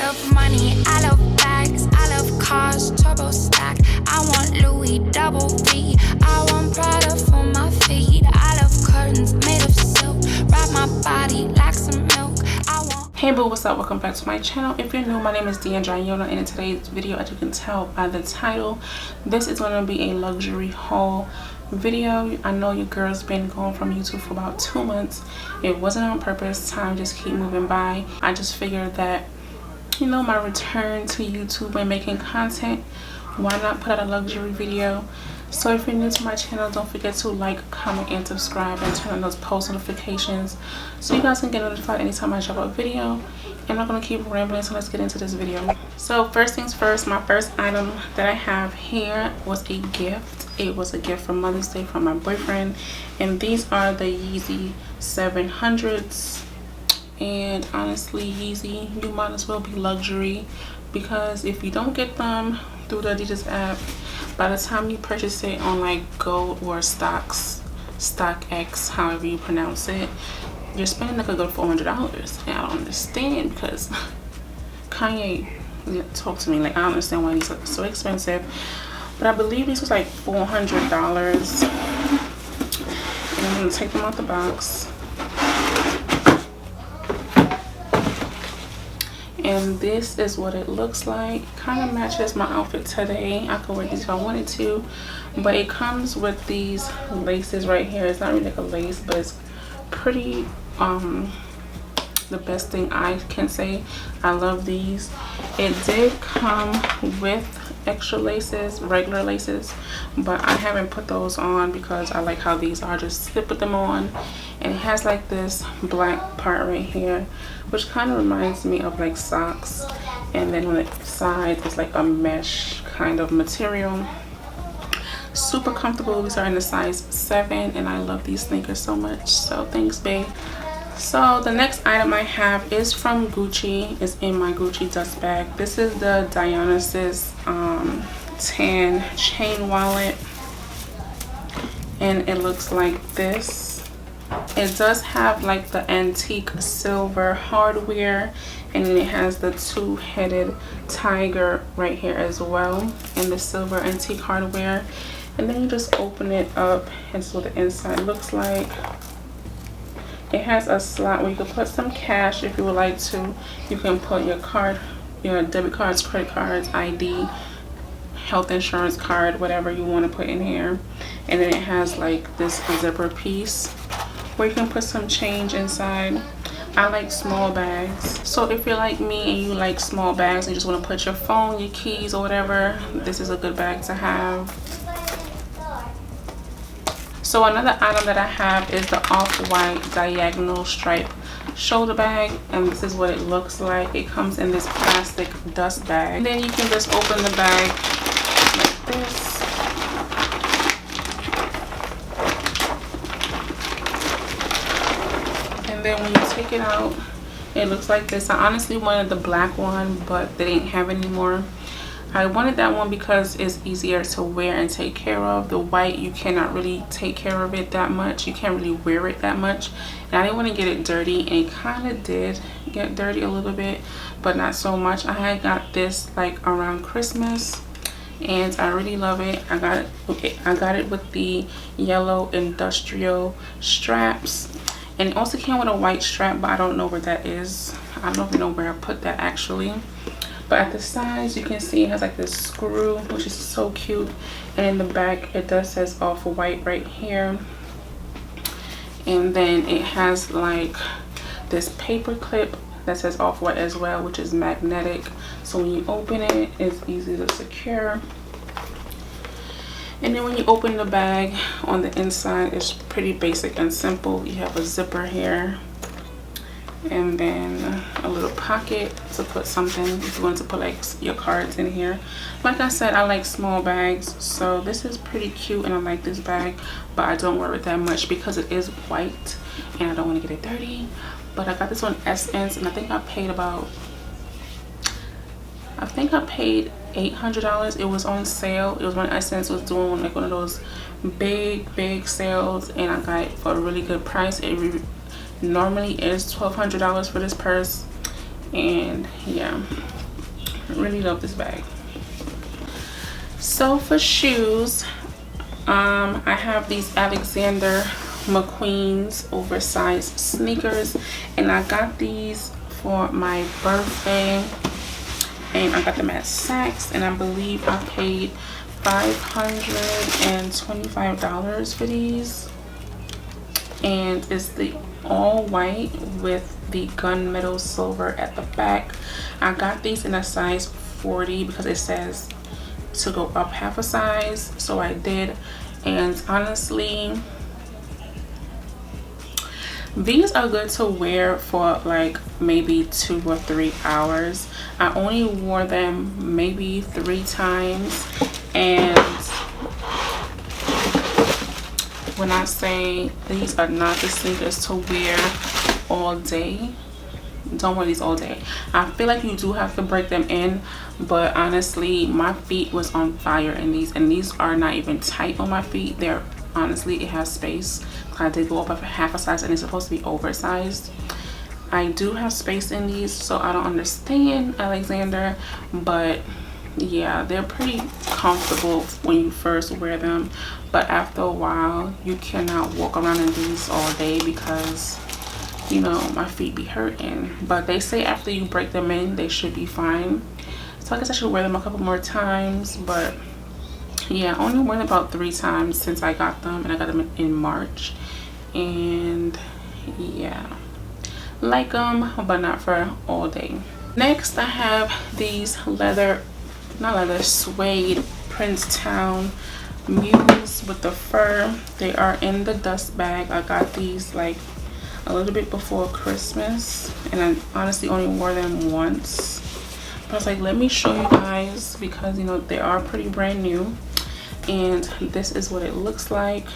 love money, I love bags, I love cars, turbo stack. I want Louis double V, I want Prada for my feet. I love curtains made of silk, wrap my body like some milk. I want. Hey boo, what's up? Welcome back to my channel. If you're new, my name is DEANNDRA, and in today's video, as you can tell by the title, this is going to be a luxury haul video. I know you girls been going from YouTube for about 2 months. It wasn't on purpose. Time just keep moving by. I just figured that, you know, my return to YouTube and making content, why not put out a luxury video? So if you're new to my channel, don't forget to like, comment, and subscribe, and turn on those post notifications so you guys can get notified anytime I drop a video. I'm not going to keep rambling, so let's get into this video. So first things first, my first item that I have here was a gift. It was a gift for Mother's Day from my boyfriend, and these are the Yeezy 700s. And honestly, Yeezy, you might as well be luxury, because if you don't get them through the Adidas app, by the time you purchase it on like Gold or StockX, however you pronounce it, you're spending like a good $400. And I don't understand, because Kanye talked to me, like, I don't understand why these are so expensive. But I believe this was like $400. And I'm gonna take them out the box. And this is what it looks like. Kind of matches my outfit today. I could wear these if I wanted to, but it comes with these laces right here. It's not really like a lace, but it's pretty the best thing I can say. I love these. It did come with extra laces, regular laces, but I haven't put those on because I like how these are. Just slip with them on. And it has like this black part right here, which kind of reminds me of like socks. And then on the side it's like a mesh kind of material. Super comfortable. These are in the size 7, and I love these sneakers so much. So thanks, babe. So the next item I have is from Gucci. It's in my Gucci dust bag. This is the Dionysus tan chain wallet, and it looks like this. It does have like the antique silver hardware, and then it has the two-headed tiger right here as well, and the silver antique hardware. And then you just open it up, and so the inside looks like. It has a slot where you can put some cash if you would like to. You can put your card, your debit cards, credit cards, ID, health insurance card, whatever you want to put in here. And then it has like this zipper piece where you can put some change inside. I like small bags, so if you're like me and you like small bags and you just want to put your phone, your keys, or whatever, this is a good bag to have. So another item that I have is the off-white diagonal stripe shoulder bag, and this is what it looks like. It comes in this plastic dust bag, and then you can just open the bag like this. And then when you take it out, it looks like this. I honestly wanted the black one, but they didn't have any more. I wanted that one because it's easier to wear and take care of. The white, you cannot really take care of it that much. You can't really wear it that much. And I didn't want to get it dirty, and it kind of did get dirty a little bit, but not so much. I had got this like around Christmas, and I really love it. I got it with the yellow industrial straps, and it also came with a white strap, but I don't know where that is. I don't even know where I put that actually. But at the sides, you can see it has like this screw, which is so cute. And in the back, it does says off-white right here. And then it has like this paper clip that says off-white as well, which is magnetic. So when you open it, it's easy to secure. And then when you open the bag, on the inside, it's pretty basic and simple. You have a zipper here, and then a little pocket to put something if you want to put like your cards in here. Like I said, I like small bags, so this is pretty cute, and I like this bag, but I don't wear it that much because it is white and I don't want to get it dirty. But I got this on Essence, and I think I paid $800. It was on sale. It was when Essence was doing like one of those big sales, and I got it for a really good price. It normally is $1,200 for this purse, and yeah, Really love this bag. So for shoes, I have these Alexander McQueen's oversized sneakers, and I got these for my birthday, and I got them at Saks, and I believe I paid $525 for these. And it's the all white with the gunmetal silver at the back. I got these in a size 40 because it says to go up half a size, so I did. And honestly, these are good to wear for like maybe 2 or 3 hours. I only wore them maybe 3 times, and when I say these are not the sneakers to wear all day, don't wear these all day. I feel like you do have to break them in, but honestly my feet was on fire in these, and these are not even tight on my feet. They're honestly, it has space. I did go up a half a size, and it's supposed to be oversized. I do have space in these, so I don't understand Alexander, but yeah, they're pretty comfortable when you first wear them, but after a while you cannot walk around in these all day because, you know, my feet be hurting. But they say after you break them in they should be fine, so I guess I should wear them a couple more times. But yeah, I only worn them about 3 times since I got them, and I got them in March. And yeah, like them, but not for all day. Next I have these suede Princetown mules with the fur. They are in the dust bag. I got these like a little bit before Christmas, and I honestly only wore them once, but I was like, let me show you guys because, you know, they are pretty brand new. And this is what it looks like.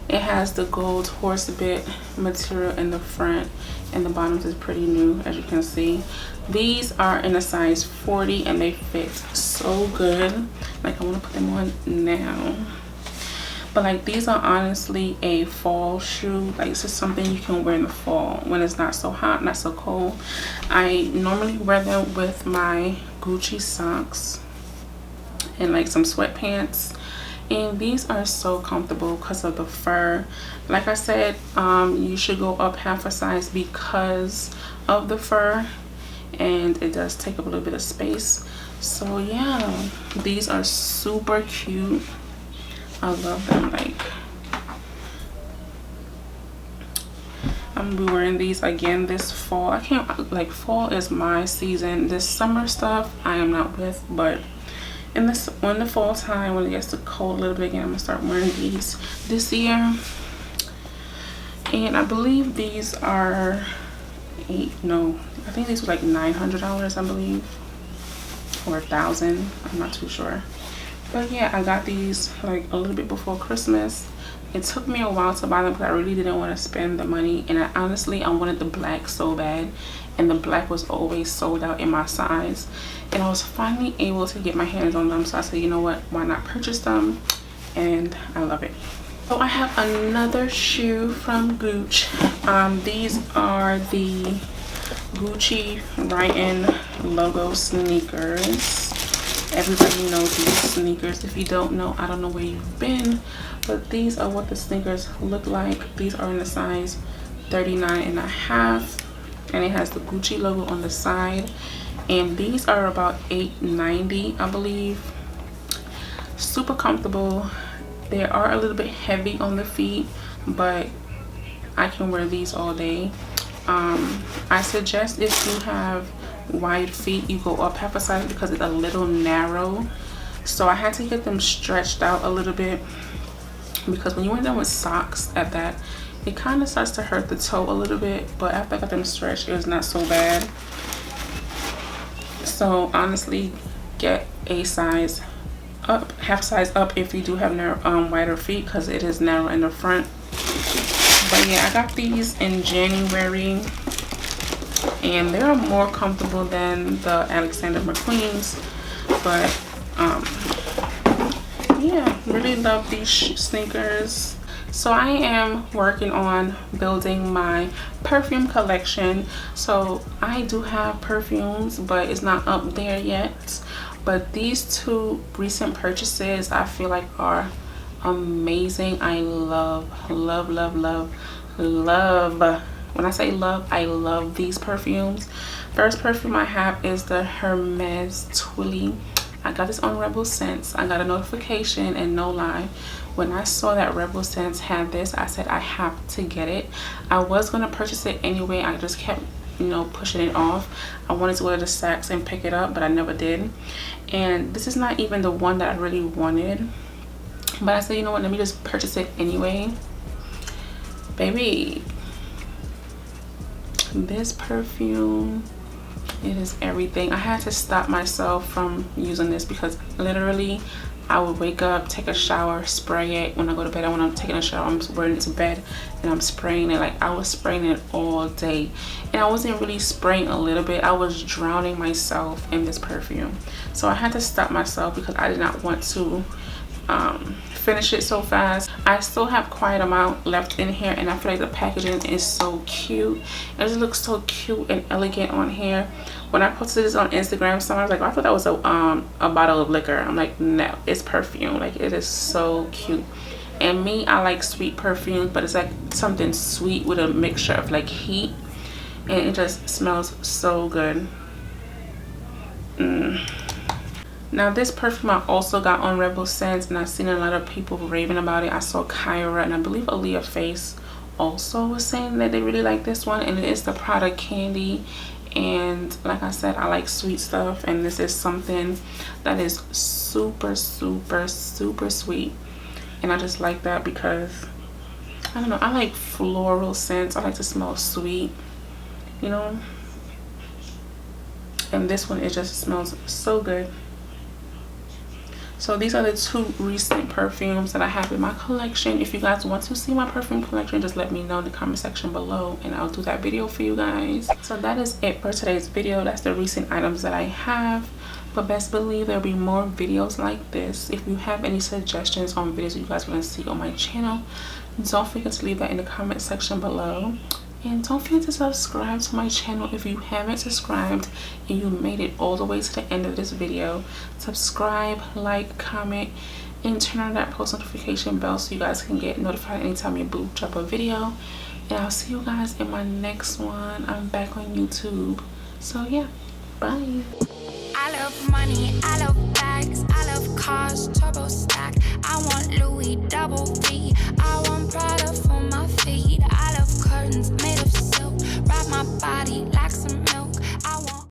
It has the gold horse bit material in the front, and the bottoms is pretty new, as you can see. These are in a size 40 and they fit so good. Like, I want to put them on now. But like, these are honestly a fall shoe. Like, this is something you can wear in the fall when it's not so hot, not so cold. I normally wear them with my Gucci socks and like some sweatpants, and these are so comfortable because of the fur. Like I said, you should go up half a size because of the fur, and it does take up a little bit of space. So yeah, these are super cute. I love them. Like, I'm gonna be wearing these again this fall. I can't, like, fall is my season. This summer stuff I am not with, but in the fall time, when it gets cold a little bit again, I'm gonna start wearing these this year. And I believe these are I think these were like $900, I believe, or $1,000. I'm not too sure. But yeah, I got these like a little bit before Christmas. It took me a while to buy them because I really didn't want to spend the money, and I wanted the black so bad, and the black was always sold out in my size, and I was finally able to get my hands on them. So I said, you know what, why not purchase them? And I love it. So I have another shoe from Gucci. These are the Gucci write-in logo sneakers. Everybody knows these sneakers. If you don't know, I don't know where you've been, but these are what the sneakers look like. These are in the size 39.5, and it has the Gucci logo on the side, and these are about $8.90, I believe. Super comfortable. They are a little bit heavy on the feet, but I can wear these all day. I suggest if you have wide feet, you go up half a size because it's a little narrow. So I had to get them stretched out a little bit, because when you wear them with socks at that, it kind of starts to hurt the toe a little bit. But after I got them stretched, it was not so bad. So honestly, get a size up, half size up, if you do have narrow, wider feet, because it is narrow in the front. But yeah, I got these in January, and they're more comfortable than the Alexander McQueen's. But yeah, really love these sneakers. So I am working on building my perfume collection. So I do have perfumes, but it's not up there yet. But these two recent purchases I feel like are amazing. I love. When I say love, I love these perfumes. First perfume I have is the Hermes Twilly. I got this on Rebel Scents. I got a notification, and no lie, when I saw that Rebel Scents had this, I said I have to get it. I was going to purchase it anyway. I just kept, you know, pushing it off. I wanted to go to the Saks and pick it up, but I never did. And this is not even the one that I really wanted, but I said, you know what, let me just purchase it anyway. Baby, this perfume, it is everything. I had to stop myself from using this because literally I would wake up, take a shower, spray it when I go to bed. And when I'm taking a shower, I'm wearing it to bed and I'm spraying it. Like, I was spraying it all day, and I wasn't really spraying a little bit. I was drowning myself in this perfume. So I had to stop myself because I did not want to finish it so fast. I still have quite an amount left in here, and I feel like the packaging is so cute. It just looks so cute and elegant on here. When I posted this on Instagram, someone was like, oh, I thought that was a bottle of liquor. I'm like, no, it's perfume. Like, it is so cute. And me, I like sweet perfumes, but it's like something sweet with a mixture of like heat, and it just smells so good. Now this perfume I also got on Rebel Scents, and I've seen a lot of people raving about it. I saw Kyra, and I believe Aaliyah Face also was saying that they really like this one, and it is the Prada Candy. And like I said, I like sweet stuff, and this is something that is super sweet, and I just like that because, I don't know, I like floral scents. I like to smell sweet, you know, and this one, it just smells so good. So these are the two recent perfumes that I have in my collection. If you guys want to see my perfume collection, just let me know in the comment section below, and I'll do that video for you guys. So that is it for today's video. That's the recent items that I have, but best believe there'll be more videos like this. If you have any suggestions on videos you guys want to see on my channel, don't forget to leave that in the comment section below. And don't forget to subscribe to my channel if you haven't subscribed and you made it all the way to the end of this video. Subscribe, like, comment, and turn on that post notification bell so you guys can get notified anytime your boo drop a video. And I'll see you guys in my next one. I'm back on YouTube. So yeah, bye. I love money, I love bags, I love cars, turbo stack. I want Louis double V, I want Prada for my feet. I love curtains made of silk, wrap my body like some milk.